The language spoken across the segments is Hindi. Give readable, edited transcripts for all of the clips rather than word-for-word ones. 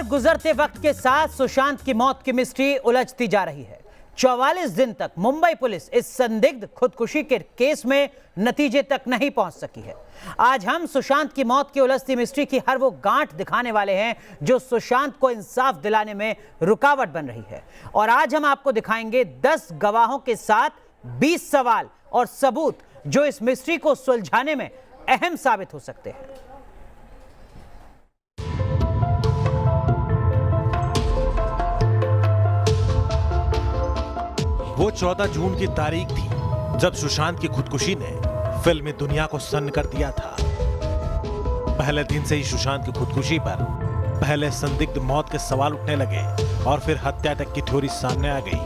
गुजरते वक्त के साथ सुशांत की मौत की मिस्ट्री उलझती जा रही है। 44 दिन तक मुंबई पुलिस इस संदिग्ध खुदकुशी के केस में नतीजे तक नहीं पहुंच सकी है। आज हम सुशांत की मौत की उलझती मिस्ट्री की हर वो गांठ दिखाने वाले हैं जो सुशांत को इंसाफ दिलाने में रुकावट बन रही है। और आज हम आपको दिखाएंगे 10 गवाहों के साथ 20 सवाल और सबूत जो इस मिस्ट्री को सुलझाने में अहम साबित हो सकते हैं। वो 14 जून की तारीख थी जब सुशांत की खुदकुशी ने फिल्मी दुनिया को सन्न कर दिया था। पहले दिन से ही सुशांत की खुदकुशी पर पहले संदिग्ध मौत के सवाल उठने लगे और फिर हत्या तक की थ्योरी सामने आ गई।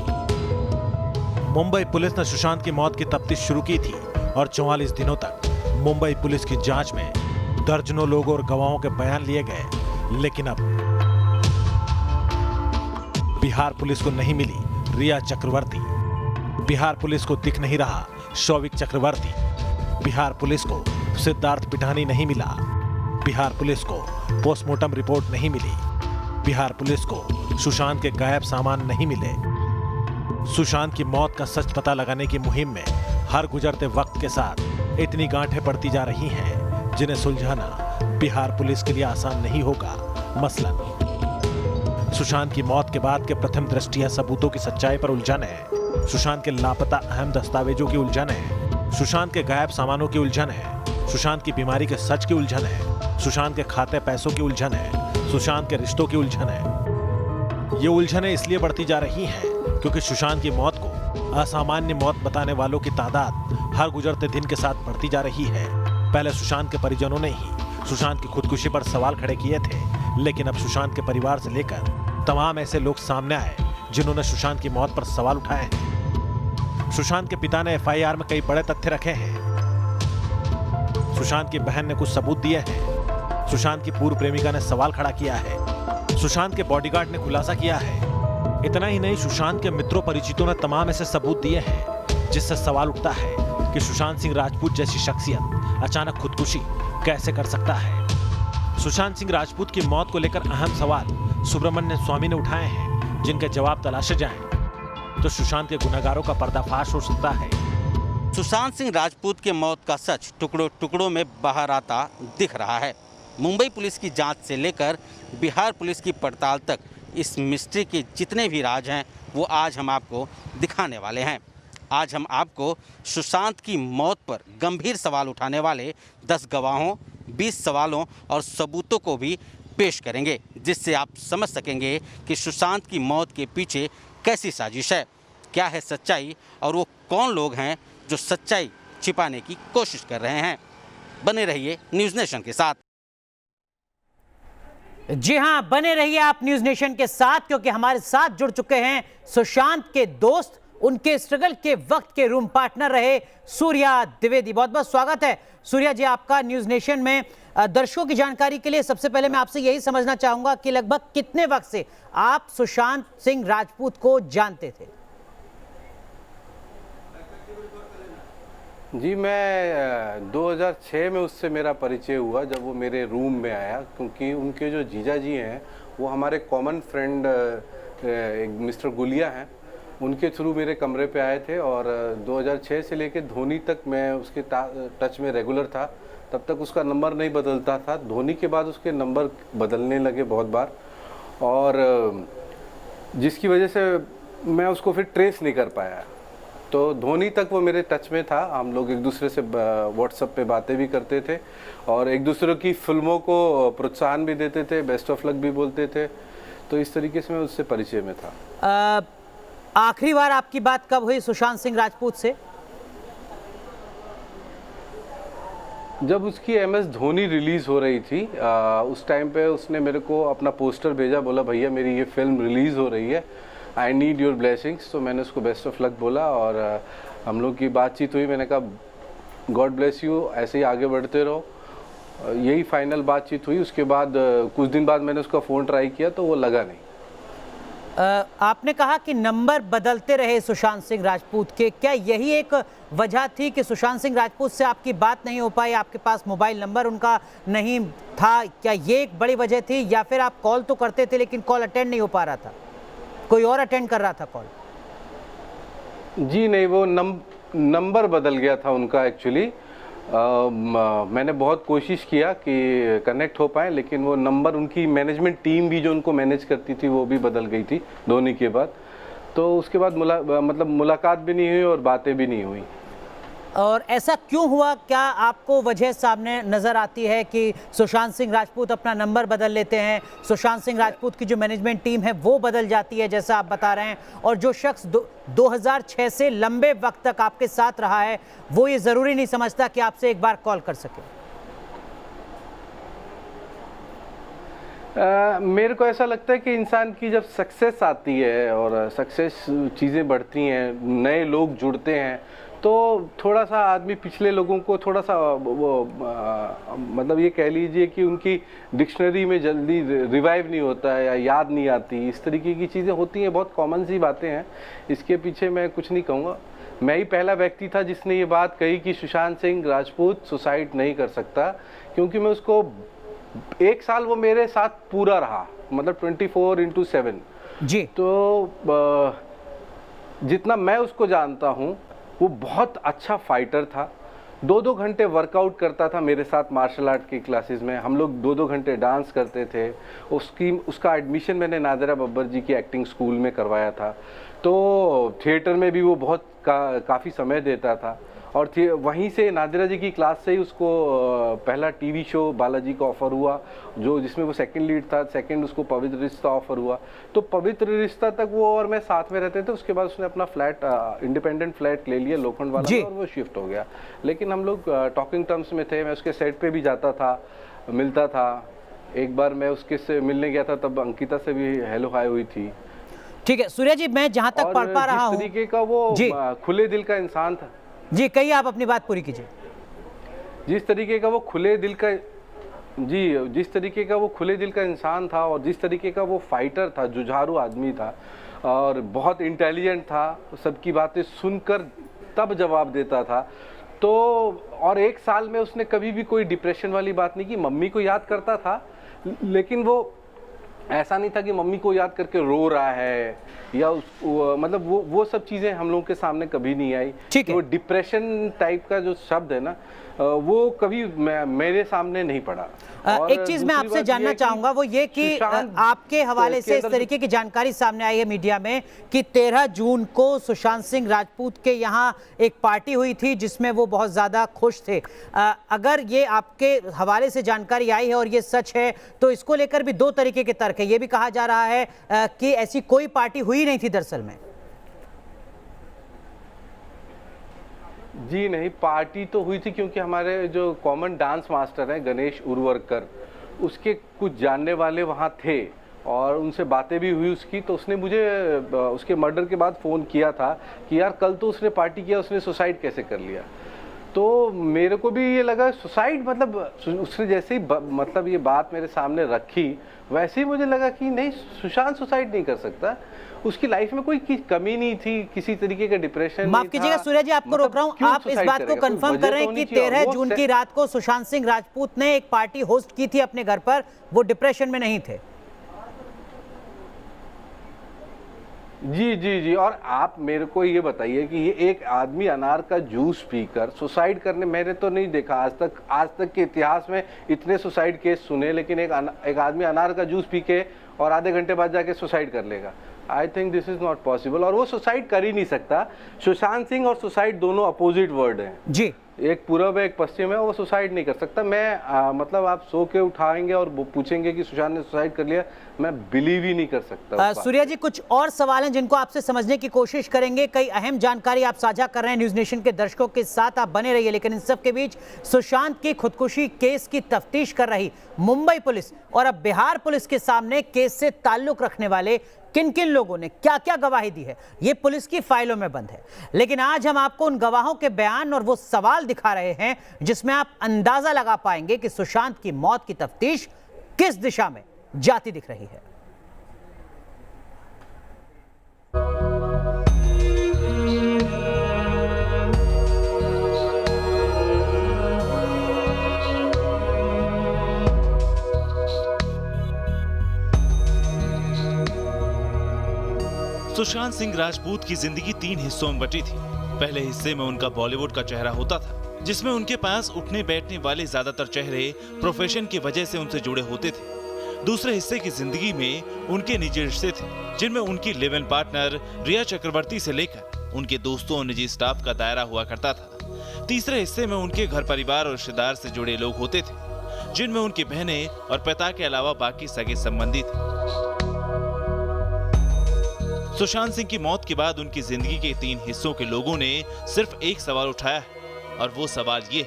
मुंबई पुलिस ने सुशांत की मौत की तफ्तीश शुरू की थी और 44 दिनों तक मुंबई पुलिस की जांच में दर्जनों लोगों और गवाहों के बयान लिए गए, लेकिन अब बिहार पुलिस को नहीं मिली रिया चक्रवर्ती, बिहार पुलिस को दिख नहीं रहा शौविक चक्रवर्ती, बिहार पुलिस को सिद्धार्थ पिठानी नहीं मिला, बिहार पुलिस को पोस्टमार्टम रिपोर्ट नहीं मिली, बिहार पुलिस को सुशांत के गायब सामान नहीं मिले। सुशांत की मौत का सच पता लगाने की मुहिम में हर गुजरते वक्त के साथ इतनी गांठें पड़ती जा रही हैं जिन्हें सुलझाना बिहार पुलिस के लिए आसान नहीं होगा। मसलन सुशांत की मौत के बाद के प्रथम दृष्टया सबूतों की सच्चाई पर उलझन है, सुशांत के लापता अहम दस्तावेजों की उलझन है, सुशांत के गायब सामानों की उलझन है, सुशांत की बीमारी के सच की उलझन है, सुशांत के खाते पैसों की उलझन है, सुशांत के रिश्तों की उलझन है। ये उलझनें इसलिए बढ़ती जा रही हैं क्योंकि सुशांत की मौत को असामान्य मौत बताने वालों की तादाद हर गुजरते दिन के साथ बढ़ती जा रही है। पहले सुशांत के परिजनों ने ही सुशांत की खुदकुशी पर सवाल खड़े किए थे, लेकिन अब सुशांत के परिवार से लेकर तमाम ऐसे लोग सामने आए जिन्होंने सुशांत की मौत पर सवाल उठाए हैं। सुशांत के पिता ने एफआईआर में कई बड़े तथ्य रखे हैं। सुशांत की बहन ने कुछ सबूत दिए हैं। सुशांत की पूर्व प्रेमिका ने सवाल खड़ा किया है। सुशांत के बॉडीगार्ड ने खुलासा किया है। इतना ही नहीं, सुशांत के मित्रों परिचितों ने तमाम ऐसे सबूत दिए हैं जिससे सवाल उठता है कि सुशांत सिंह राजपूत जैसी शख्सियत अचानक खुदकुशी कैसे कर सकता है। सुशांत सिंह राजपूत की मौत को लेकर अहम सवाल सुब्रमण्यम स्वामी ने उठाए हैं, जिनके जवाब तलाशे जाएं तो सुशांत के गुनहगारों का पर्दाफाश हो सकता है। सुशांत सिंह राजपूत के मौत का सच टुकड़ों टुकड़ों में बाहर आता दिख रहा है। मुंबई पुलिस की जांच से लेकर बिहार पुलिस की पड़ताल तक इस मिस्ट्री के जितने भी राज हैं वो आज हम आपको दिखाने वाले हैं। आज हम आपको सुशांत की मौत पर गंभीर सवाल उठाने वाले 10 गवाहों, 20 सवालों और सबूतों को भी पेश करेंगे, जिससे आप समझ सकेंगे कि सुशांत की मौत के पीछे कैसी साजिश है, क्या है सच्चाई और वो कौन लोग हैं जो सच्चाई छिपाने की कोशिश कर रहे हैं। बने रहिए न्यूज़ नेशन के साथ। जी हां, बने रहिए आप न्यूज़ नेशन के साथ, क्योंकि हमारे साथ जुड़ चुके हैं सुशांत के दोस्त, उनके स्ट्रगल के वक्त के रूम पार्टनर रहे सूर्या द्विवेदी। बहुत बहुत स्वागत है सूर्या जी आपका न्यूज़ नेशन में। दर्शकों की जानकारी के लिए सबसे पहले मैं आपसे यही समझना चाहूंगा कि लगभग कितने वक्त से आप सुशांत सिंह राजपूत को जानते थे? जी, मैं 2006 में उससे मेरा परिचय हुआ जब वो मेरे रूम में आया, क्योंकि उनके जो जीजा जी हैं वो हमारे कॉमन फ्रेंड एक मिस्टर गुलिया हैं, उनके थ्रू मेरे कमरे पे आए थे। और 2006 से लेके धोनी तक मैं उसके टच में रेगुलर था। तब तक उसका नंबर नहीं बदलता था। धोनी के बाद उसके नंबर बदलने लगे बहुत बार, और जिसकी वजह से मैं उसको फिर ट्रेस नहीं कर पाया। तो धोनी तक वो मेरे टच में था। हम लोग एक दूसरे से व्हाट्सएप पे बातें भी करते थे और एक दूसरे की फिल्मों को प्रोत्साहन भी देते थे, बेस्ट ऑफ लक भी बोलते थे। तो इस तरीके से मैं उससे परिचय में था। आखिरी बार आपकी बात कब हुई सुशांत सिंह राजपूत से? जब उसकी MS धोनी रिलीज़ हो रही थी, उस टाइम पे उसने मेरे को अपना पोस्टर भेजा, बोला भैया मेरी ये फिल्म रिलीज़ हो रही है, आई नीड योर ब्लेसिंग्स। तो मैंने उसको बेस्ट ऑफ लक बोला और हम लोग की बातचीत हुई। मैंने कहा गॉड ब्लेस यू, ऐसे ही आगे बढ़ते रहो। यही फाइनल बातचीत हुई। उसके बाद कुछ दिन बाद मैंने उसका फ़ोन ट्राई किया तो वो लगा नहीं। आपने कहा कि नंबर बदलते रहे सुशांत सिंह राजपूत के, क्या यही एक वजह थी कि सुशांत सिंह राजपूत से आपकी बात नहीं हो पाई, आपके पास मोबाइल नंबर उनका नहीं था? क्या ये एक बड़ी वजह थी, या फिर आप कॉल तो करते थे लेकिन कॉल अटेंड नहीं हो पा रहा था, कोई और अटेंड कर रहा था कॉल? जी नहीं, वो नंबर बदल गया था उनका एक्चुअली। मैंने बहुत कोशिश किया कि कनेक्ट हो पाए, लेकिन वो नंबर, उनकी मैनेजमेंट टीम भी जो उनको मैनेज करती थी वो भी बदल गई थी धोनी के बाद। तो उसके बाद मुलाकात भी नहीं हुई और बातें भी नहीं हुई। और ऐसा क्यों हुआ? क्या आपको वजह सामने नज़र आती है कि सुशांत सिंह राजपूत अपना नंबर बदल लेते हैं, सुशांत सिंह राजपूत की जो मैनेजमेंट टीम है वो बदल जाती है जैसा आप बता रहे हैं, और जो शख्स 2006 से लंबे वक्त तक आपके साथ रहा है वो ये ज़रूरी नहीं समझता कि आपसे एक बार कॉल कर सके? मेरे को ऐसा लगता है कि इंसान की जब सक्सेस आती है और सक्सेस चीज़ें बढ़ती हैं, नए लोग जुड़ते हैं, तो थोड़ा सा आदमी पिछले लोगों को थोड़ा सा मतलब ये कह लीजिए कि उनकी डिक्शनरी में जल्दी रिवाइव नहीं होता है या याद नहीं आती, इस तरीके की चीज़ें होती हैं। बहुत कॉमन सी बातें हैं, इसके पीछे मैं कुछ नहीं कहूँगा। मैं ही पहला व्यक्ति था जिसने ये बात कही कि सुशांत सिंह राजपूत सुसाइड नहीं कर सकता, क्योंकि मैं उसको 1 साल वो मेरे साथ पूरा रहा, मतलब 24/7 जी। तो जितना मैं उसको जानता हूँ वो बहुत अच्छा फाइटर था। 2-2 घंटे वर्कआउट करता था मेरे साथ मार्शल आर्ट की क्लासेस में, हम लोग 2-2 घंटे डांस करते थे। उसका एडमिशन मैंने नादिरा बब्बर जी की एक्टिंग स्कूल में करवाया था। तो थिएटर में भी वो बहुत काफ़ी समय देता था, और वहीं से नादिरा जी की क्लास से ही उसको पहला टीवी शो बालाजी का ऑफ़र हुआ, जो जिसमें वो सेकंड लीड था। सेकंड उसको पवित्र रिश्ता ऑफ़र हुआ, तो पवित्र रिश्ता तक वो और मैं साथ में रहते थे। उसके बाद उसने अपना फ्लैट, इंडिपेंडेंट फ्लैट ले लिया लोखंड वाला में, और वो शिफ्ट हो गया। लेकिन हम लोग टॉकिंग टर्म्स में थे, मैं उसके सेट पे भी जाता था, मिलता था। एक बार मैं उसके से मिलने गया था, तब अंकिता से भी हेलो हाय हुई थी। ठीक है सूर्य जी, मैं जहाँ तक पढ़ पा रहा हूँ, जिस तरीके का वो खुले दिल का इंसान था। जी कहिए, आप अपनी बात पूरी कीजिए। जिस तरीके का वो खुले दिल का जिस तरीके का वो खुले दिल का इंसान था, और जिस तरीके का वो फाइटर था, जुझारू आदमी था, और बहुत इंटेलिजेंट था, सबकी बातें सुनकर तब जवाब देता था। तो और 1 साल में उसने कभी भी कोई डिप्रेशन वाली बात नहीं की। मम्मी को याद करता था, लेकिन वो ऐसा नहीं था कि मम्मी को याद करके रो रहा है, या मतलब वो सब चीज़ें हम लोगों के सामने कभी नहीं आई। ठीक है। वो डिप्रेशन टाइप का जो शब्द है ना, वो कभी मेरे सामने नहीं पड़ा। एक चीज मैं आपसे जानना चाहूंगा, वो ये कि आपके हवाले से इस तरीके की जानकारी सामने आई है मीडिया में कि 13 जून को सुशांत सिंह राजपूत के यहाँ एक पार्टी हुई थी जिसमें वो बहुत ज्यादा खुश थे। अगर ये आपके हवाले से जानकारी आई है और ये सच है, तो इसको लेकर भी 2 तरीके के तर्क है। ये भी कहा जा रहा है कि ऐसी कोई पार्टी हुई नहीं थी दरअसल में। जी नहीं, पार्टी तो हुई थी, क्योंकि हमारे जो कॉमन डांस मास्टर हैं गणेश उर्वरकर, उसके कुछ जानने वाले वहाँ थे और उनसे बातें भी हुई उसकी। तो उसने मुझे उसके मर्डर के बाद फ़ोन किया था कि यार कल तो उसने पार्टी किया, उसने सुसाइड कैसे कर लिया। तो मेरे को भी ये लगा सुसाइड, मतलब उसने जैसे ही मतलब ये बात मेरे सामने रखी, वैसे ही मुझे लगा कि नहीं, सुशांत सुसाइड नहीं कर सकता। उसकी लाइफ में कोई कमी नहीं थी, किसी तरीके का डिप्रेशन। माफ कीजिएगा सूर्य जी, आपको रोक रहा हूँ। आप इस बात को कंफर्म कर रहे हैं कि 13 जून की रात को सुशांत सिंह राजपूत ने एक पार्टी होस्ट की थी अपने घर पर, वो डिप्रेशन में नहीं थे? जी जी जी। और आप मेरे को ये बताइए कि ये एक आदमी अनार का जूस पीकर सुसाइड करने, मैंने तो नहीं देखा आज तक के इतिहास में इतने सुसाइड केस सुने, लेकिन एक आदमी अनार का जूस पी के और आधे घंटे बाद जाके सुसाइड कर लेगा। I think this is not possible. और वो सुसाइड कर ही नहीं सकता। सुशांत सिंह और सुसाइड दोनों अपोजिट वर्ड हैं जी, एक पूरब है एक पश्चिम है, वो सुसाइड नहीं कर सकता। मैं मतलब आप सो के उठाएंगे और पूछेंगे कि सुशांत ने सुसाइड कर लिया, मैं बिलीव ही नहीं कर सकता। सूर्या जी, कुछ और सवाल हैं जिनको आपसे समझने की कोशिश करेंगे। कई अहम जानकारी आप साझा कर रहे हैं न्यूज़ नेशन के दर्शकों के साथ, आप बने रहिए। लेकिन इन सब के बीच सुशांत की खुदकुशी केस की तफ्तीश कर रही मुंबई पुलिस और अब बिहार पुलिस के सामने केस से ताल्लुक रखने वाले किन किन लोगों ने क्या क्या गवाही दी है, ये पुलिस की फाइलों में बंद है। लेकिन आज हम आपको उन गवाहों के बयान और वो सवाल दिखा रहे हैं जिसमें आप अंदाजा लगा पाएंगे कि सुशांत की मौत की तफ्तीश किस दिशा में जाती दिख रही है। सुशांत सिंह राजपूत की जिंदगी 3 हिस्सों में बटी थी। पहले हिस्से में उनका बॉलीवुड का चेहरा होता था, जिसमें उनके पास उठने बैठने वाले ज्यादातर चेहरे प्रोफेशन की वजह से उनसे जुड़े होते थे। दूसरे हिस्से की जिंदगी में उनके निजी रिश्ते थे, जिनमें उनकी लिव इन पार्टनर रिया चक्रवर्ती से लेकर उनके दोस्तों और निजी स्टाफ का दायरा हुआ करता था। तीसरे हिस्से में उनके घर परिवार और रिश्तेदार से जुड़े लोग होते थे, जिनमें उनकी बहनें और पिता के अलावा बाकी सगे संबंधी थे। सुशांत सिंह की मौत के बाद उनकी जिंदगी के 3 हिस्सों के लोगों ने सिर्फ एक सवाल उठाया है, और वो सवाल ये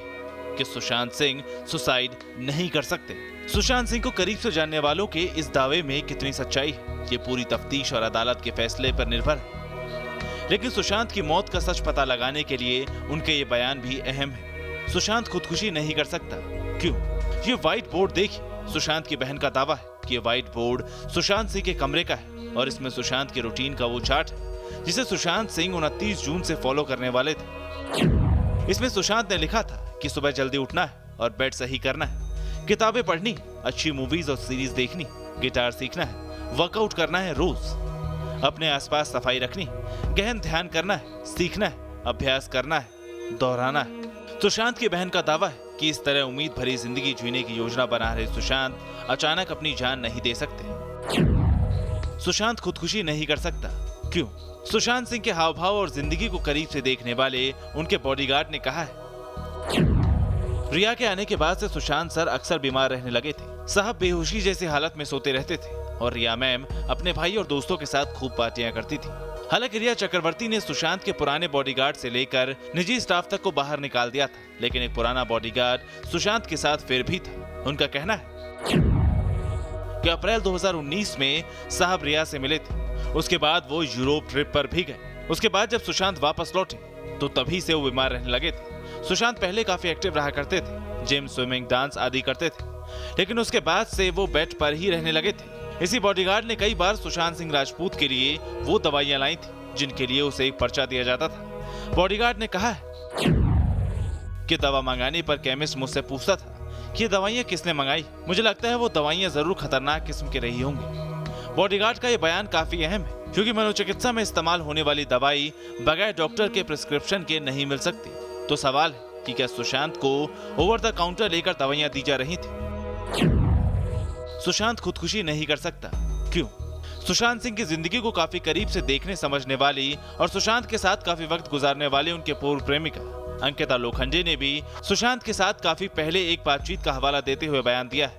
कि सुशांत सिंह सुसाइड नहीं कर सकते। सुशांत सिंह को करीब से जानने वालों के इस दावे में कितनी सच्चाई है, ये पूरी तफ्तीश और अदालत के फैसले पर निर्भर है। लेकिन सुशांत की मौत का सच पता लगाने के लिए उनके ये बयान भी अहम है। सुशांत खुदकुशी नहीं कर सकता, क्यों? ये व्हाइट बोर्ड देखिए। सुशांत की बहन का दावा है कि ये व्हाइट बोर्ड सुशांत सिंह के कमरे का है, और इसमें सुशांत के रूटीन का वो चार्ट है जिसे सुशांत सिंह 29 जून से फॉलो करने वाले थे। इसमें सुशांत ने लिखा था कि सुबह जल्दी उठना है और बेड सही करना है, किताबें पढ़नी, अच्छी मूवीज और सीरीज देखनी, गिटार सीखना है, वर्कआउट करना है रोज, अपने आसपास सफाई रखनी, गहन ध्यान करना है, सीखना है, अभ्यास करना है, दोहराना है। सुशांत की बहन का दावा है कि इस तरह उम्मीद भरी जिंदगी जीने की योजना बना रहे सुशांत अचानक अपनी जान नहीं दे सकते। सुशांत खुदकुशी नहीं कर सकता, क्यों? सुशांत सिंह के हाव भाव और जिंदगी को करीब से देखने वाले उनके बॉडीगार्ड ने कहा है। रिया के आने के बाद से सुशांत सर अक्सर बीमार रहने लगे थे। साहब बेहोशी जैसी हालत में सोते रहते थे, और रिया मैम अपने भाई और दोस्तों के साथ खूब पार्टियां करती थी। हालांकि रिया चक्रवर्ती ने सुशांत के पुराने बॉडीगार्ड से लेकर निजी स्टाफ तक को बाहर निकाल दिया था, लेकिन एक पुराना बॉडीगार्ड सुशांत के साथ फिर भी था। उनका कहना है कि अप्रैल 2019 में साहब रिया से मिले थे। उसके बाद वो यूरोप ट्रिप पर भी गए। उसके बाद जब सुशांत वापस लौटे तो तभी से वो बीमार रहने लगे थे। सुशांत पहले काफी एक्टिव रहा करते थे, जिम, स्विमिंग, डांस आदि करते थे, लेकिन उसके बाद से वो बेड पर ही रहने लगे थे। इसी बॉडीगार्ड ने कई बार सुशांत सिंह राजपूत के लिए वो दवाइयां लाई थी जिनके लिए उसे एक पर्चा दिया जाता था। बॉडीगार्ड ने कहा है कि दवा मंगाने पर केमिस्ट मुझसे पूछता था कि ये दवाइयां किसने मंगाई। मुझे लगता है वो दवाइयां जरूर खतरनाक किस्म की रही होंगी। बॉडीगार्ड का ये बयान काफी अहम है, क्योंकि मनोचिकित्सा में इस्तेमाल होने वाली दवाई बगैर डॉक्टर के प्रिस्क्रिप्शन के नहीं मिल सकती। तो सवाल है कि क्या सुशांत को ओवर द काउंटर लेकर दवाइयां दी जा रही थी? सुशांत खुदकुशी नहीं कर सकता, क्यों? सुशांत सिंह की जिंदगी को काफी करीब से देखने समझने वाली और सुशांत के साथ काफी वक्त गुजारने वाली उनके पूर्व प्रेमिका अंकिता लोखंडे ने भी सुशांत के साथ काफी पहले एक बातचीत का हवाला देते हुए बयान दिया है।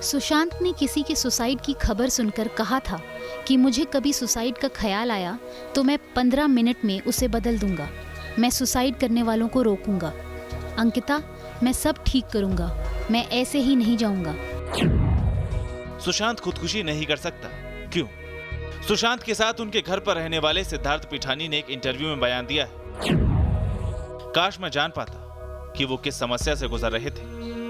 सुशांत ने किसी के सुसाइड की खबर सुनकर कहा था कि मुझे कभी सुसाइड का ख्याल आया तो मैं 15 मिनट में उसे बदल दूंगा। मैं सुसाइड करने वालों को रोकूंगा। अंकिता, मैं सब ठीक करूंगा, मैं ऐसे ही नहीं जाऊंगा। सुशांत खुदकुशी नहीं कर सकता, क्यों? सुशांत के साथ उनके घर पर रहने वाले सिद्धार्थ पिठानी ने एक इंटरव्यू में बयान दिया है, काश मैं जान पाता कि वो किस समस्या से गुजर रहे थे,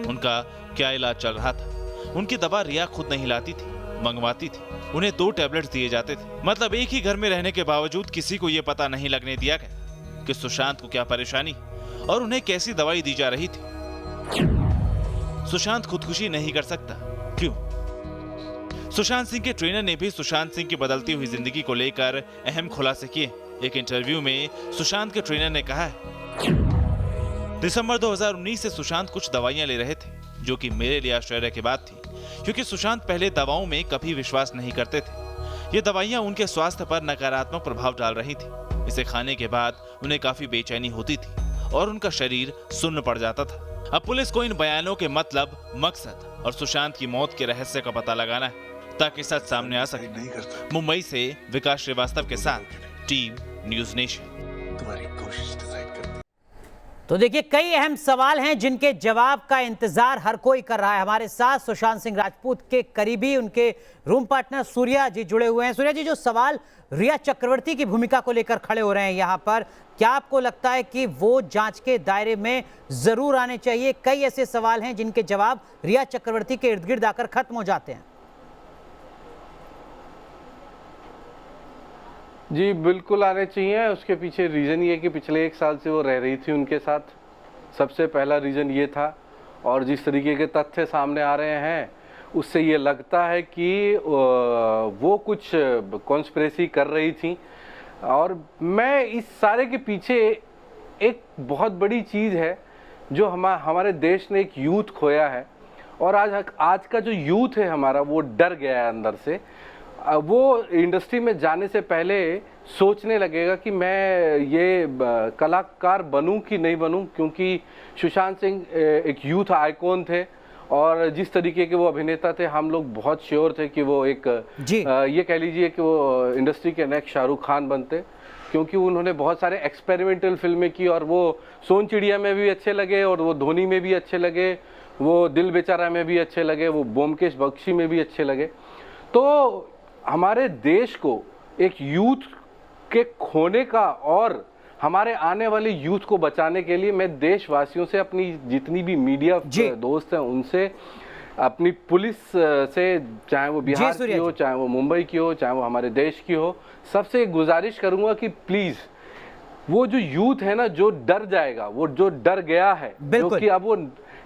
उनका क्या इलाज चल रहा था। उनकी दवा रिया खुद नहीं लाती थी, मंगवाती थी। उन्हें 2 टैबलेट्स दिए जाते थे। मतलब एक ही घर में रहने के बावजूद किसी को यह पता नहीं लगने दिया गया कि सुशांत को क्या परेशानी और उन्हें कैसी दवाई दी जा रही थी। सुशांत खुदकुशी नहीं कर सकता, क्यों? सुशांत सिंह के ट्रेनर ने भी सुशांत सिंह की बदलती हुई जिंदगी को लेकर अहम खुलासे किए। एक इंटरव्यू में सुशांत के ट्रेनर ने कहा है, दिसंबर 2019 से सुशांत कुछ दवाइयां ले रहे थे, जो कि मेरे लिए आश्चर्य की बात थी, क्योंकि सुशांत पहले दवाओं में कभी विश्वास नहीं करते थे। ये दवाइयां उनके स्वास्थ्य पर नकारात्मक प्रभाव डाल रही थी। इसे खाने के बाद उन्हें काफी बेचैनी होती थी और उनका शरीर सुन्न पड़ जाता था। अब पुलिस को इन बयानों के मतलब, मकसद और सुशांत की मौत के रहस्य का पता लगाना है, ताकि सच सामने आ सके। मुंबई से विकास श्रीवास्तव के साथ टीम न्यूज़ नेशन। तो देखिए, कई अहम सवाल हैं जिनके जवाब का इंतजार हर कोई कर रहा है। हमारे साथ सुशांत सिंह राजपूत के करीबी, उनके रूम पार्टनर सूर्या जी जुड़े हुए हैं। सूर्या जी, जो सवाल रिया चक्रवर्ती की भूमिका को लेकर खड़े हो रहे हैं यहाँ पर, क्या आपको लगता है कि वो जांच के दायरे में जरूर आने चाहिए? कई ऐसे सवाल हैं जिनके जवाब रिया चक्रवर्ती के इर्द गिर्द आकर खत्म हो जाते हैं। जी बिल्कुल आने चाहिए। उसके पीछे रीज़न ये कि पिछले 1 साल से वो रह रही थी उनके साथ। सबसे पहला रीज़न ये था, और जिस तरीके के तथ्य सामने आ रहे हैं उससे ये लगता है कि वो कुछ कॉन्स्पिरेसी कर रही थी। और मैं इस सारे के पीछे एक बहुत बड़ी चीज़ है जो हमारे देश ने एक यूथ खोया है, और आज का जो यूथ है हमारा, वो डर गया है अंदर से। वो इंडस्ट्री में जाने से पहले सोचने लगेगा कि मैं ये कलाकार बनूं कि नहीं बनूं, क्योंकि सुशांत सिंह एक यूथ आइकॉन थे और जिस तरीके के वो अभिनेता थे, हम लोग बहुत श्योर थे कि वो एक ये कह लीजिए कि वो इंडस्ट्री के नेक्स्ट शाहरुख खान बनते, क्योंकि उन्होंने बहुत सारे एक्सपेरिमेंटल फिल्में की और वो सोन चिड़िया में भी अच्छे लगे, और वो धोनी में भी अच्छे लगे, वो दिल बेचारा में भी अच्छे लगे, वो ब्योमकेश बख्शी में भी अच्छे लगे। तो हमारे देश को एक यूथ के खोने का और हमारे आने वाले यूथ को बचाने के लिए मैं देशवासियों से, अपनी जितनी भी मीडिया दोस्त हैं उनसे, अपनी पुलिस से, चाहे वो बिहार की हो, चाहे वो मुंबई की हो, चाहे वो हमारे देश की हो, सबसे गुजारिश करूंगा कि प्लीज वो जो यूथ है ना, जो डर जाएगा, वो जो डर गया है, जो कि अब वो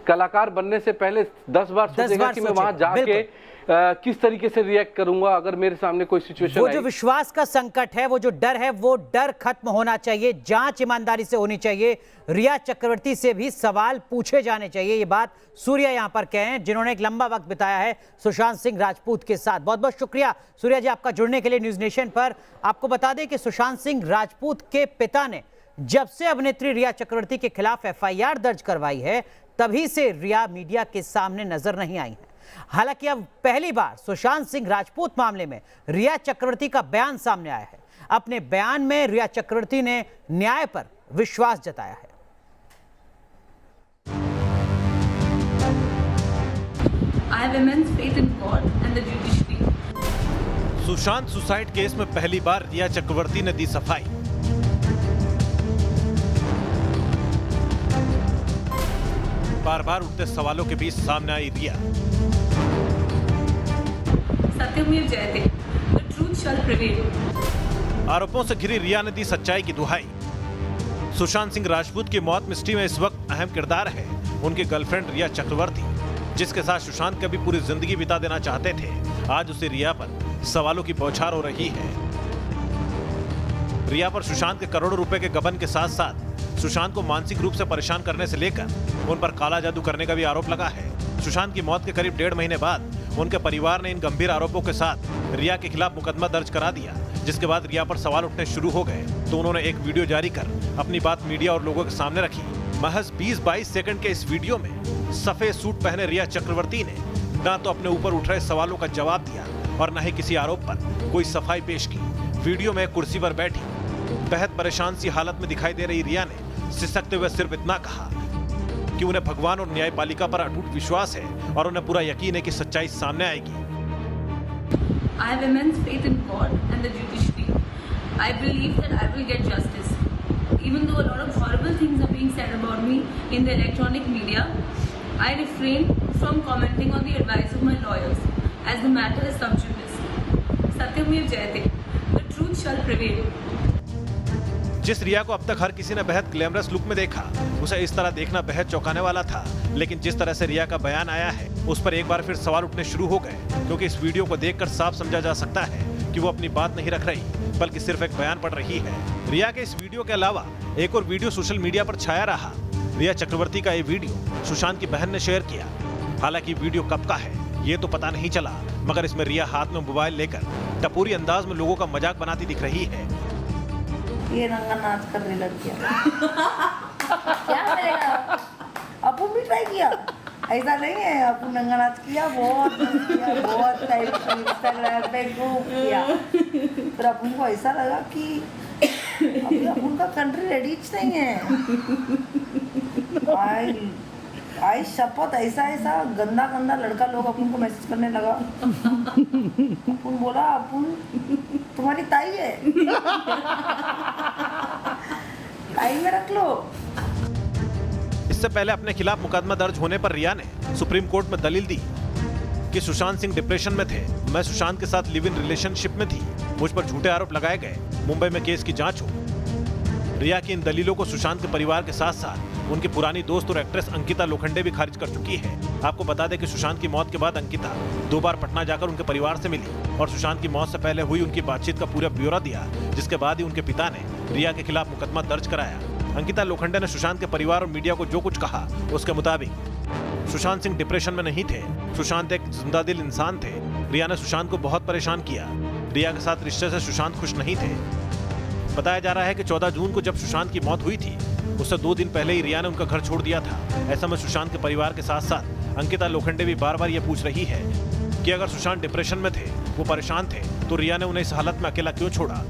कलाकार बनने से पहले 10 बार सोचेगा कि मैं वहां जाके किस तरीके से रिएक्ट करूंगा अगर मेरे सामने कोई सिचुएशन वो जो विश्वास का संकट है, वो जो डर है, वो डर खत्म होना चाहिए। जांच ईमानदारी से होनी चाहिए। रिया चक्रवर्ती से भी सवाल पूछे जाने चाहिए। ये बात सूर्या यहां पर कहें, जिन्होंने एक लंबा वक्त बिताया है सुशांत सिंह राजपूत के साथ। बहुत बहुत शुक्रिया सूर्या जी आपका जुड़ने के लिए न्यूज नेशन पर। आपको बता दें कि सुशांत सिंह राजपूत के पिता ने जब से अभिनेत्री रिया चक्रवर्ती के खिलाफ FIR दर्ज करवाई है, तभी से रिया मीडिया के सामने नजर नहीं आई है। हालांकि अब पहली बार सुशांत सिंह राजपूत मामले में रिया चक्रवर्ती का बयान सामने आया है। अपने बयान में रिया चक्रवर्ती ने न्याय पर विश्वास जताया है। I have immense faith in God and the judiciary. Sushant suicide case में पहली बार रिया चक्रवर्ती ने दी सफाई। बार बार उठते सवालों के बीच सामने आई रिया। सत्यमेव जयते, the truth shall prevail. आरोपों से घिरी रिया ने दी सच्चाई की दुहाई। सुशांत सिंह राजपूत की मौत मिस्ट्री में इस वक्त अहम किरदार है उनकी गर्लफ्रेंड रिया चक्रवर्ती, जिसके साथ सुशांत कभी पूरी जिंदगी बिता देना चाहते थे। आज उसे रिया पर सवालों की बौछार हो रही है। रिया पर सुशांत के करोड़ों रुपए के गबन के साथ साथ सुशांत को मानसिक रूप से परेशान करने से लेकर उन पर काला जादू करने का भी आरोप लगा है। सुशांत की मौत के करीब 1.5 महीने बाद उनके परिवार ने इन गंभीर आरोपों के साथ रिया के खिलाफ मुकदमा दर्ज करा दिया, जिसके बाद रिया पर सवाल उठने शुरू हो गए तो उन्होंने एक वीडियो जारी कर अपनी बात मीडिया और लोगों के सामने रखी। महज 20-22 सेकंड के इस वीडियो में सफेद सूट पहने रिया चक्रवर्ती ने न तो अपने ऊपर उठ रहे सवालों का जवाब दिया और न ही किसी आरोप पर कोई सफाई पेश की। वीडियो में कुर्सी पर बैठी बेहद परेशान सी हालत में दिखाई दे रही रिया ने सिसकते हुए सिर्फ इतना कहा कि उन्हें भगवान और न्यायपालिका पर अटूट विश्वास है और उन्हें पूरा यकीन है कि सच्चाई सामने आएगी। I have immense faith in God and the judiciary. I believe that I will get justice. Even though a lot of horrible things are being said about me in the electronic media, I refrain from commenting on the advice of my lawyers, as the matter is sub judice. Satyamev Jayate, the truth shall prevail. जिस रिया को अब तक हर किसी ने बेहद ग्लैमरस लुक में देखा, उसे इस तरह देखना बेहद चौंकाने वाला था। लेकिन जिस तरह से रिया का बयान आया है, उस पर एक बार फिर सवाल उठने शुरू हो गए, क्योंकि इस वीडियो को देखकर साफ समझा जा सकता है कि वो अपनी बात नहीं रख रही, बल्कि सिर्फ एक बयान पढ़ रही है। रिया के इस वीडियो के अलावा एक और वीडियो सोशल मीडिया पर छाया रहा। रिया चक्रवर्ती का ये वीडियो सुशांत की बहन ने शेयर किया। हालांकि वीडियो कब का है ये तो पता नहीं चला, मगर इसमें रिया हाथ में मोबाइल लेकर टपोरी अंदाज में लोगों का मजाक बनाती दिख रही है। ये रंगा नाच कर रही लड़कियां क्या करेगा? अपू भी ट्राई किया, ऐसा नहीं है। अपू नंगा नाच किया, बहुत टाइप इंस्टाग्राम पे खूब किया। फिर अपन को ऐसा लगा कि अभी अपन का कंट्री रेडी नहीं है। आई शपथ ऐसा गंदा लड़का लोग अपन को मैसेज करने लगा। अपन बोला अपन तुम्हारी ताई है, ताई में रख लो। इससे पहले अपने खिलाफ मुकदमा दर्ज होने पर रिया ने सुप्रीम कोर्ट में दलील दी कि सुशांत सिंह डिप्रेशन में थे, मैं सुशांत के साथ लिव इन रिलेशनशिप में थी, मुझ पर झूठे आरोप लगाए गए, मुंबई में केस की जांच हो। रिया की इन दलीलों को सुशांत के परिवार के साथ साथ उनकी पुरानी दोस्त और एक्ट्रेस अंकिता लोखंडे भी खारिज कर चुकी है। आपको बता दें कि सुशांत की मौत के बाद अंकिता 2 बार पटना जाकर उनके परिवार से मिली और सुशांत की मौत से पहले हुई उनकी बातचीत का पूरा ब्यौरा दिया, जिसके बाद ही उनके पिता ने रिया के खिलाफ मुकदमा दर्ज कराया। अंकिता लोखंडे ने सुशांत के परिवार और मीडिया को जो कुछ कहा उसके मुताबिक सुशांत सिंह डिप्रेशन में नहीं थे, सुशांत एक जिंदा दिल इंसान थे। रिया ने सुशांत को बहुत परेशान किया। रिया के साथ रिश्ते से सुशांत खुश नहीं थे। बताया जा रहा है कि 14 जून को जब सुशांत की मौत हुई थी उससे 2 दिन पहले ही रिया ने उनका घर छोड़ दिया था। ऐसा में सुशांत के परिवार के साथ साथ अंकिता लोखंडे भी बार बार ये पूछ रही है कि अगर सुशांत डिप्रेशन में थे, वो परेशान थे, तो रिया ने उन्हें इस हालत में अकेला क्यों छोड़ा।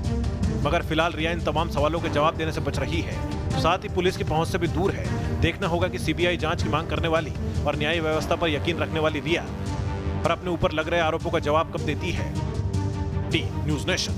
मगर फिलहाल रिया इन तमाम सवालों के जवाब देने से बच रही है, साथ ही पुलिस की पहुंच से भी दूर है। देखना होगा कि सीबीआई जांच की मांग करने वाली और न्याय व्यवस्था पर यकीन रखने वाली रिया पर अपने ऊपर लग रहे आरोपों का जवाब कब देती है। D news nation.